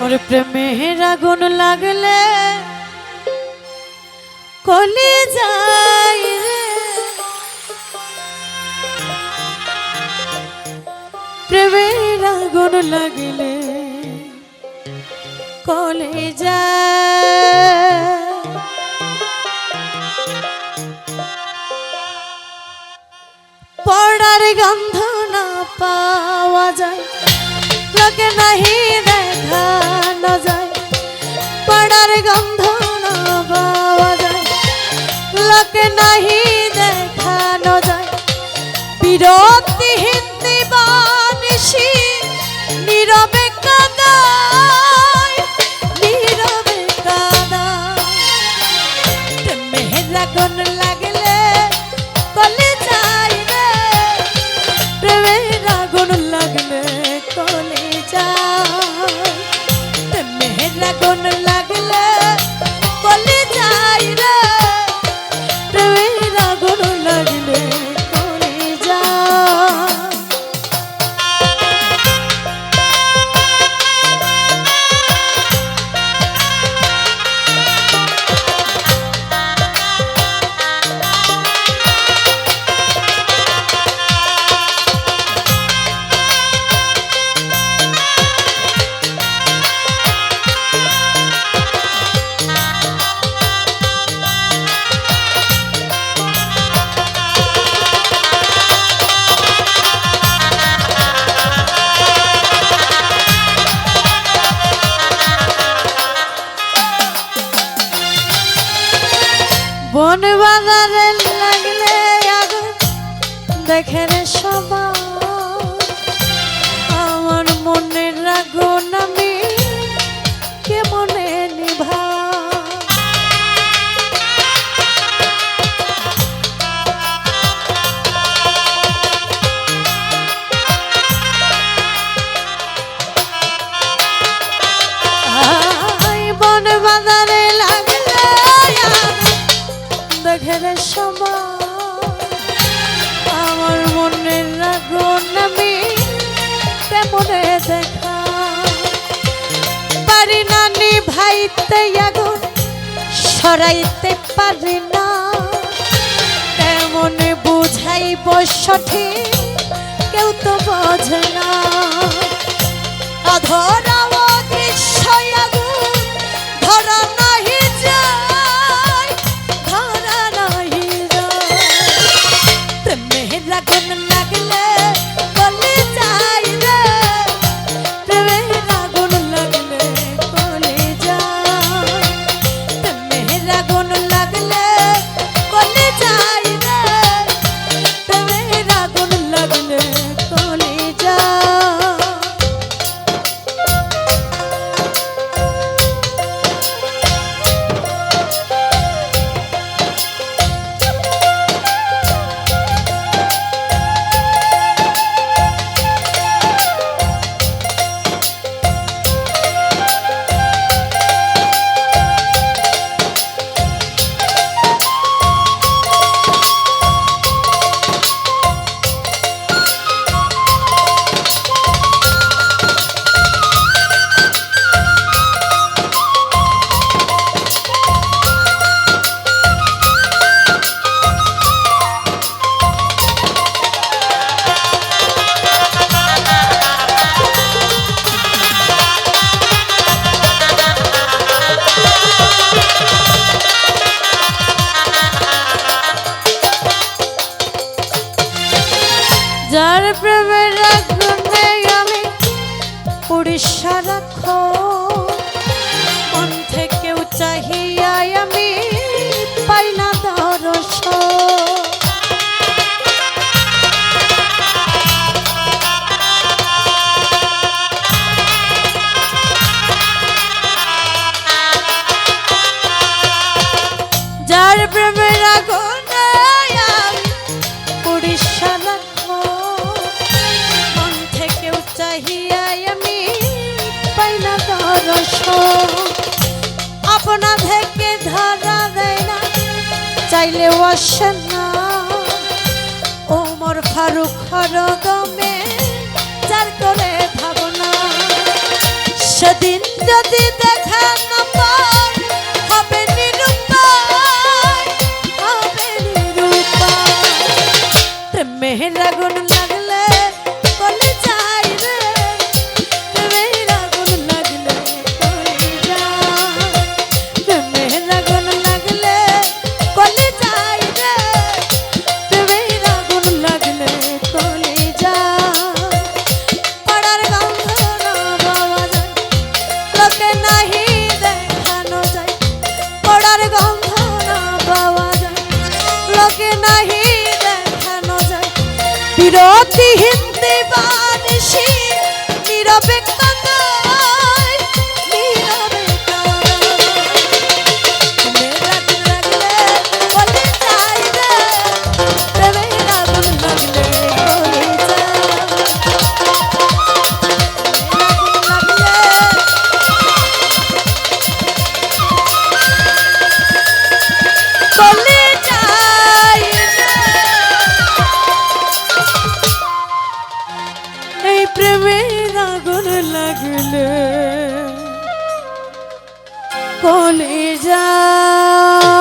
और प्रेमेर आগুন লাগলে কলি যায় রে, প্রেমের আগুন লাগলে কলি যায়। পড়ার গন্ধ না পাওয়া যায়, লোকে নাহি দেখানো যায়। পড়ার গন্ধ না পাওয়া যায়, লোকে নাহি দেখানো যায়। বিরক্তিহীন দিবানিশি নীরবে কাঁদায়, নীরবে কাঁদায়। প্রেমের আগুন লাগলে কলি যায় রে, প্রেমের আগুন লাগলে কলি যায়। প্রেমের আগুন লাগলে কলি যায় রে, প্রেমের আগুন লাগলে কলি যায়। বন বাজারে লাগলে আগুন দেখে রে সবাই, আমার মনের আগুন আমি কেমনে নিভাই। বন বাজারে লাগলে দেখে রে সবাই, আমার মনের আগুন আমি কেমনে দেখা। পারি না নিভাইতে আগুন, সরাইতে পারি না, কেমনে বুঝাইব সঠিক কেউ তো বোঝে না। অধরা অদৃশ্য আগুন ধরা নাহি যায়, ধরা নাহি যায়। প্রেমের আগুন লাগলে কলি যায় রে, প্রেমের আগুন লাগলে কলি যায়। প্রেমের আগুন লাগলে কলি যায় রে, প্রেমের আগুন লাগলে কলি যায়। যার প্রেমের আগুনে আমি পুড়ি সারাক্ষণ, মন থেকেও চাহিয়া আমি পাই না দর্শন। যার প্রেমের আগুনে আমি পুড়ি সারাক্ষণ, মন থেকেও চাহিয়া আমি পাই না দর্শন। আপনা থেকে ধরা দেয় না, চাইলেও আসে না। ওমর ফারুক হরদমে যার করে ভাবনা, সেদিন যদি দেখা না পাই হবে নিরুপায়, হবে নিরুপায়। প্রেমের আগুন লাগলে কলে যাই রে, প্রেমের আগুন লাগলে কলে যাই, প্রেমের আগুন লাগলে কলে যাই রে, প্রেমের আগুন লাগলে কলে যাই। পড়ার গন্ধ না পাওয়া যায়, লোকে নাহি দেখানো যায়, পড়ার গন্ধ না পাওয়া যায়, লোকে নাহি দেখানো যায়। বিরতিহীন দিবানিশি নীরবে কাঁদায়, নীরবে কাঁদায়। প্রেমের আগুন লাগলে কলে যাই রে, প্রেমের আগুন লাগলে কলে যাই, কলে যাই রে। এই প্রেমের আগুন লাগলে কলে যায়।